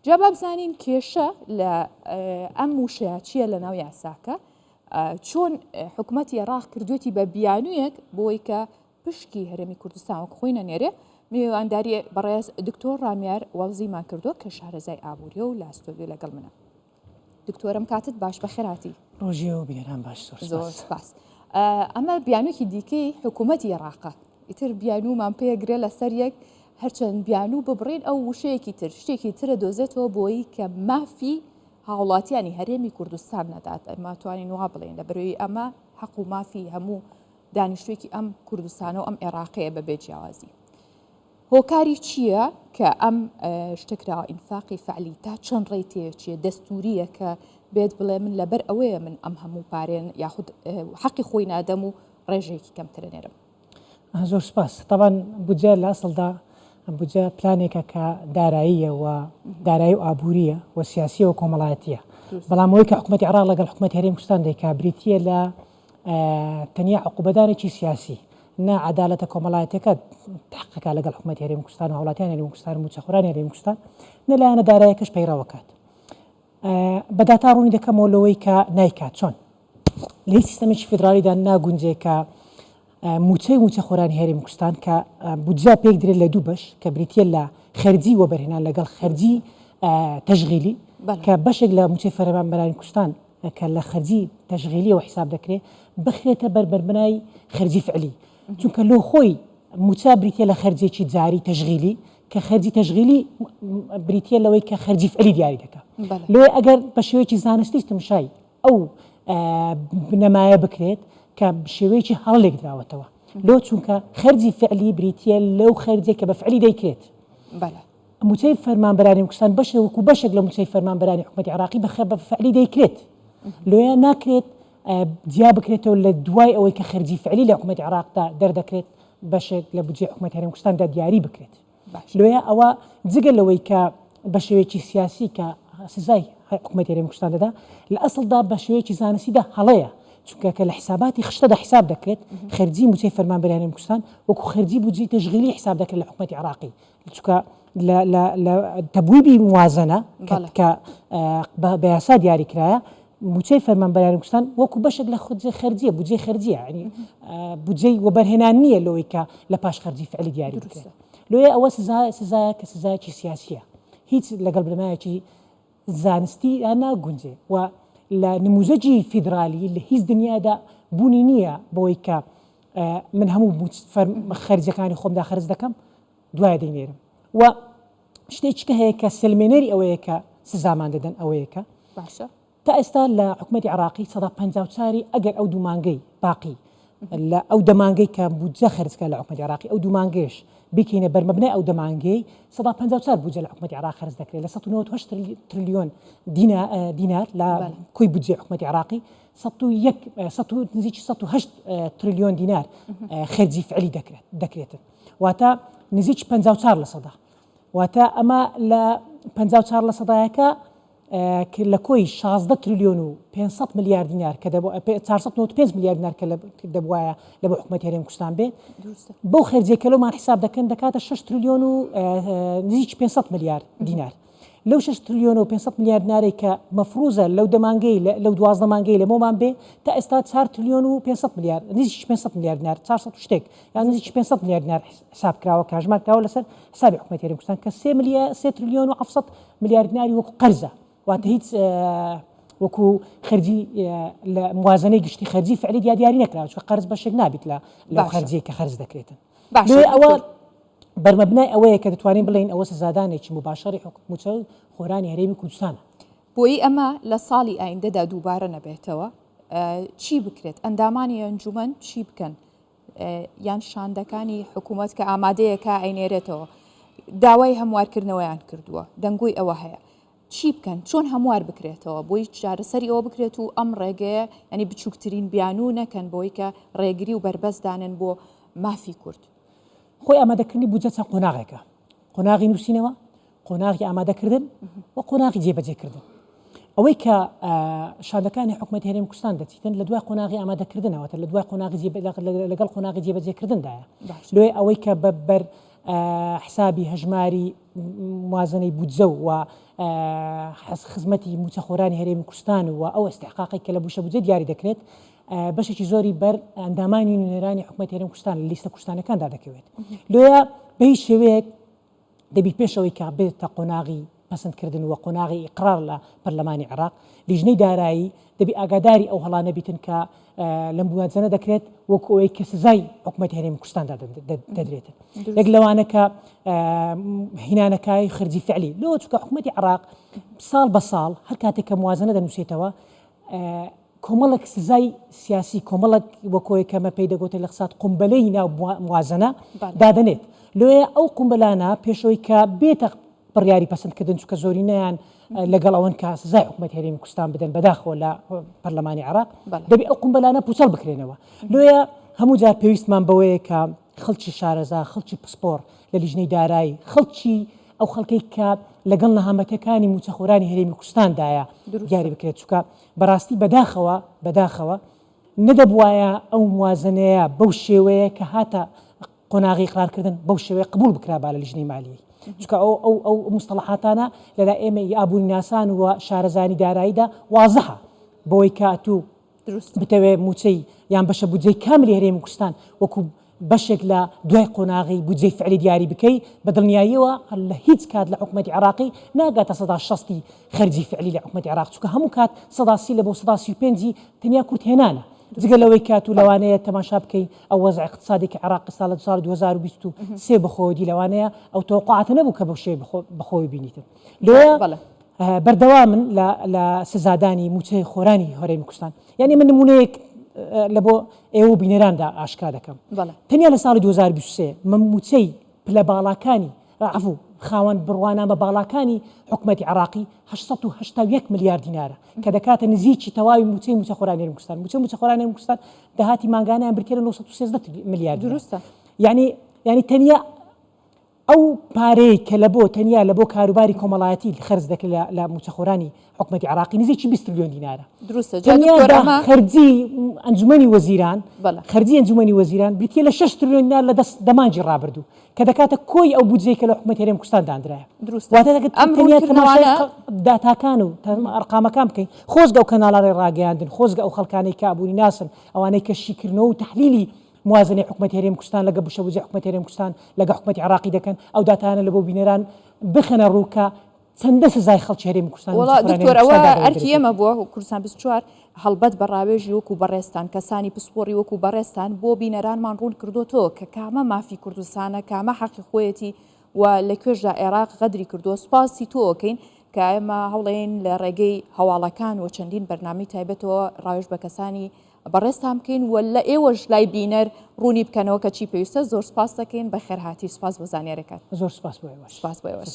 جا بابزانین کێشە لە ئەم وشەیە چییە لە ناو یاساکە چۆن حکوومەتی عێراق کردوێتی بە بیانوویەک بۆی کە پشکی هەرێمی کوردستان وەک خۆی نەنێرێ میوانداری بەڕێز دکتۆر ڕامیار وەڵزیمان کردو کە شارەزای ئابوووریە و لاستۆبی لەگەڵ منە. دکتۆرم کاتت باش بەخێراتی. ڕۆژێ و بینەران باش زۆر سپاس. ئەمە بیانوویەکی دیکەی حکوومەتی عێراقە. ئیتر بیانوومان پێگرێ لەسەر یەک هەرچەند بیانوو ببڕین ئەو وشەیەکی تر شتێکی ترە دۆزێتەوە بۆی کە مافی هاوڵاتیانی هەرێمی کوردستان نەدات. ئەمە توانین وا بڵێن لە بەرەوەی ئەمە حەق و مافی هەموو دانیشتوێکی ئەم کوردستانە و ئەم عێراقەیە بەبێ جیاوازی. هۆکاری چییە کە ئەم شتێکراوە ئینفاقی فعلی تا چەند ڕێی تێچیە دەستوریە کە بێت بڵێ من لەبەر ئەوەیە من ئەم هەموو پارێن یاخود حەقی خۆی نادەم و ڕێژەیەکی کەمترە نێرم. زۆر سپاس. طبعاً بودجە لە ئەسڵدا بودجە پلانێکە کە داراییە و دارایی و ئابووریە و سیاسیە و کۆمەڵایەتیە. بەڵام ئەوەی کە حکوومەتی عێراق لەگەڵ حکوومەتی هەرێمی کوردستان دەیکا بریتیە لە تەنیا عقوبەدانێکی سیاسی نا عەدالەتە کۆمەڵایەتەکە تحقیقا لەگەڵ حکوومەتی هەرێمی کوردستان و هاوڵاتیانی هەرێمی کوردستان و موچەخۆرانی هەرێمی کوردستان نەلایەنە داراییەکەش پەیڕەوەکات. بەداتا ڕوونی دەکەمەوە لەوەی کە نایکات چۆن لە هیچ سیستەمێکی فیدرالیدا ناگونجێ کە موچەخۆرانی هەرێمی کوردستان کە بودجە پێک درێت لە دوو بەش کە بریتیە لە خەرجی وەبەرهێنان لەگەڵ خەرجی تەشغیلی کە بەشێک لە موچەی فەرمانبەرانی کوردستان کە لە خەرجی تەشغیلیەوە حساب دەکرێت بخرێتە بەربەربنای خەرجی فعلی چونکە لۆ خۆی موچە بریتیە لە خەرجێکی جاری تەشغیلی کە خەرجی تەشغیلی بریتیە لەوەی کە خەرجی فعلی دیاری دەکات. لێ ئەگەر بە شێوەیەکی زانستی تمشای ئەو بنەمایە بکرێت کە شێوەیەکی هەڵێک دراوەتەوە لۆ چونکە خەرجی فعلی بریتیە لەو خەرجێک کە بە فعلی دەیکرێت. موچەی فەرمانبەرانی کوردستان بەشە وەکو بەشێک لە موچەی فەرمانبەرانی حکوومەتی عێراقی بە فعلی دەیکرێت. لۆیە ناکرێت جیا بکرێتەوە لە دوای ئەوەی کە خەرجی فعلی لە حکوومەتی عێراقدا دەردەکرێت بەشێک لە بودجەی حکوومەتی هەرێمی کوردستاندا دیاری بکرێت. لۆیە ئەوە جگە لەوەی کە بە شێوەیەکی سیاسی کە سزای حکوومەتی هەرێمی کوردستان دەدا لە ئەسڵدا بە شێوەیەکی زانستیدا هەڵەیە چونکە کە لە حساباتی خشتەدا حساب دەکرێت خەرجی موچەی فەرمانبەرانی هەرێمی کوردستان وەکو خەرجی بودجەی تەشغیلی حساب دەکرێت لە حکوومەتی عێراقی چونکە لە تەبویبی موازنە کە بە یاسا دیاری کرایە موچەی فەرمانبەرانی کوردستان وەکو بەشێک لە خەرجیە بودجەی خەرجیە ینی بودجەی وەبەرهێنان نییە لەوەی کە لە پاش خەرجی فعلی دیاری بکرێت. لۆیە ئەوە سزایە کە سزایەکی سیاسیە هیچ لەگەڵ بنەمایەکی زانستی ناگونجێ و لە نموزەجی فیدرالی لە هیچ دنیادا بوونی نییە بەوەی کە من هەموو خەرجەکانی خۆمدا خەرج دەکەم دوای دەینێرم و شتێککە هەیە کە سلمێنەری ئەوەیە کە سزامان دەدەن ئەوەیە کە باشە تا ئێستا لە حکوومەتی عێراقی 154 ئەگەر ئەو دوو مانگەی باقی لە ئەو دەمانگەی کە بودجە خەرجکە لە حکوومەتی عێراقی ئەو دوو مانگەیش بکەینە بەرمەبنای ئەو دەمانگەی 154 بودجە لە حکوومەتی عێراق خەرج دەکرێت لە 198 تریلیۆن دینار لە کۆی بودجەی حکوومەتی عێراقی 108 تریلیۆن دینار خەرجی فعلی دەکرێتن واتە نزیک 54 لە سەدا واتە ئەمە لە 54 لە سەدایەکە لە کۆی 16 تریلیۆن و 500 میلیارد دینار کە 495 میلیارد دینار کە دەبوایە لە بۆ حکوومەتی هەرێمی کوردستان بێت بەو خەرجێکە لەومان حساب دەکەن دەکاتە 6 تریلیۆن و نزیک 500 میلیارد دینار لەو 6 تریلیۆن و 500 میلیارد دینارێک کە مەفروزە لەو دەمانگەی لەو 12 مانگەی لەمەمان بێ تا ئێستا 4 تریلیۆن و 500 میلیارد نزیک 500 میلیارد دینار 400 شتێک یان نزیک 500 میلیارد دینار حساب کراوە کاژمار کراوە لەسەر حسابی حکوومەتی هەرێمی کوردستان کە 3 تریلیۆن و 700 میلیارد دیناری وەکو قەرزە واتە هیچ وەکو خەرجی لە موازنەی گشتی خەرجی فعلی دیاری نەکراوە چونکە قەرز بەشێک نابێت لە خەرجیە کە خەرج دەکرێتن. ئەوە بەرمەبنای ئەوەیە کە دەتوانین بڵین ئەوە سزادانێکی مباشەری موچە خۆرانی هەرێمی کوردستانە. بۆی ئەمە لە ساڵی ئایندەدا دووبارە نەبێتەوە چی بکرێت ئەندامانی ئەنجومەن چی بکەن یان شاندەکانی حکوومەت کە ئامادەیەکە ئەینێرێتەوە داوای هەموارکردنەوەیان کردووە دەنگۆی ئەوە هەیە چی بکەن چۆن هەموار بکرێتەوە بۆی چارەسەری ئەوە بکرێت و ئەم ڕێگەیە ینی بچووکترین بیانوو نەکەن بۆی کە ڕێگری و بربەستدانن بۆ مافی کورد. خۆی ئامادەکردنی بودجە چەند قۆناغێکە قۆناغی نووسینەوە قۆناغی ئامادەکردن و قۆناغی جێبەجێکردن ئەوەی کە شاندەکانی حکوومەتی هەرێمی کوردستان دەچیتن لە دوای قۆناغی ئامادەکردنەوە لە دوای لەگەڵ قۆناغی جێبەجێکردندایە لێ ئەوەی کە بەر حسابی هەژماری موازنەی بودجە و خزمەتی موچەخۆرانی هەرێمی کوردستان و ئەو ئەستحقاقی کە لە بوشە بودجە دیاری دەکرێت بەشێکی زۆری بەر ئەندامانی نوێنەرانی حکوومەت هەرێمی کوردستان لە لیستە کوردستانەکاندا دەکەوێت. لۆیە بە هیچ شێوەیەک دەبی پێشەوەی کە بێتە قۆناغی پەسەندکردن و قۆناغی ئیقرار لە پەرلەمانی عێراق لیژنەی دارایی دەبی ئاگاداری ئەو هەڵانە بیتن کە لەم بوادجانە دەکرێت وەکو ئەوەی کە سزای حکوومەتی هەرێمی کوردستاندا دەدرێتن. یەک لەوانەکە هینانەکەی خرجی فعلی لۆ چونکە حکوومەتی عێراق ساڵ بە ساڵ هەر کاتێک کە موازنە دەنووسێتەوە کۆمەڵک سزای سیاسی کۆمەڵک وەکۆی کەمە پێی دەگوتە لە قسات قومبەلەی ناو موازنە دادەنێت. لۆیە ئەو قومبەلانە پێشەوەی کە بێتە بڕیاری پەسەندکردن چونکە زۆرینەیان لەگەڵ ئەوەن کە سزای حکوومەت هەرێمی کوردستان بدەن بەداخەوە لە پەرلەمانی عێراق دەبێت ئەو قومبەلانە پوچەڵ بکرێنەوە. لۆیە هەموو جار پێویستمان بەوەیە کە خەڵکی شارەزا خەڵکی پسپۆر لە لیژنەی دارایی خەڵکی ئەو خەڵکەی کە لەگەڵ نەهامەتەکانی موچەخۆرانی هەرێمی کوردستاندایە دیاری بکرێت چونکە بەڕاستی بەداخەوە نەدەبوایە ئەو موازنەیە بەو شێوەیە کە هاتە قۆناغی ئیقرارکردن بەو شێوەیە قبول بکرا با لە لیژنەی مالیەی چونکە ئەو مستەڵەحاتانە لەلا ئێمە ئابووری ناسان و شارەزانی داراییدا وازەحە بۆی کاتوو بتەوێ موچەی یان بەشە بودجەی کاملی هەرێمی کوردستان وەکو بەشێک لە دوای قۆناغی بودجەی فعلی دیاری بکەی بە دڵنیاییەوە لە هیچ کات لە حکوومەتی عێراقی ناگاتە 160 خەرجی فعلی لە حکوومەتی عێراق چونکە هەموو کات 130 لە بۆ 135 تەنیا کورت هێنانە جگە لەوەی کات و لەوانەیە تەماشا بکەی ئەو وەزع اقتصادی کە عێراق ساڵ 2023 بەخۆدی لەوانەیە ئەو تەوقعاتە نەبوو کە بەو شێوەیە بەخۆی بینیتن. لۆیە بەردەوامن لە سزادانی موچەی خۆرانی هەرێمی کوردستان یعنی من نمونەیەک لە بۆ ئێوە بینەراندا ئاشکا دەکەم تەنیا لە ساڵی 2023 موچەی پلە باڵاکانی عفو خاوەن بڕوانامە باڵاکانی حکوومەتی عێراقی 881 ملیار دینارە کە دەکاتە نزیکی تەواوی موچەی موچەخۆرانی هەرێمی کوردستان. موچەخۆرانی هەرێمی کوردستان داهاتی مانگانیان بریتە لە 913 ملیار دروستە. یعنی تەنیا ئەو پارەی کە لە بۆ تەنیا لە بۆ کاروباری کۆمەڵایەتی خەرج دەکرێت لە موچەخۆرانی حکوومەتی عێراقی نزیکی 20 تریلیۆن دینارە. دروستە. خەرجی ئەنجومەنی وەزیران خەرجی ئەنجومەنی وەزیران بریتە لە 6 تریلیۆن دینار لە دەمانجی ڕابردوو کە دەکاتە کۆی ئەو بودجەی کە لە حکوومەتی هەرێمی کوردستان دانرایە. داتاکان و ئەرقامەکان بکەین خۆزگە ئەو کەناڵانەی ڕاگەیاندن خۆزگە ئەو خەڵکانەی کە ئابووری ناسن ئەوانەی کە شیکردنەوە و تحلیلی موازنەی حکوومەتی هەرێمی کوردستان لەگە بوشە بودجەی حکوومەتی هەرێمی کوردستان لەگە حکوومەتی عێراقی دەکەن ئەو داتانە لە بۆ بینەران بخەنە ڕووکە چەندە سزای خەڵکی هەرێمی کوردستان. وڵا دکتۆر ئەوە ئەرکی ئێمە بووە کوردستان 24 هەڵبەت بە ڕاوێژی وەکو بەڕێستان کەسانی پسپۆری وەکو بەڕێستان بۆ بینەرانمان ڕوون کردوتەوە کە کامە مافی کوردستانە کامە حەقی خۆیەتی و لە کوێژدا عێراق غەدری کردووە سپاسی تۆکەین کە ئێمە هەوڵێن لە ڕێگەی هەواڵەکان و چەندین بەرنامەی تایبەتەوە ڕاوێژ بە کەسانی بەڕێستان بکەین و لە ئێوەش لای بینەر ڕوونی بکەنەوە کە چی پێویستە. زۆر سپاس دەکەین بە خێرهاتی. سپاس بۆ زانیاریەکان. زۆر سپاس بۆ ئێوە. سپاس بۆ ئێوەش.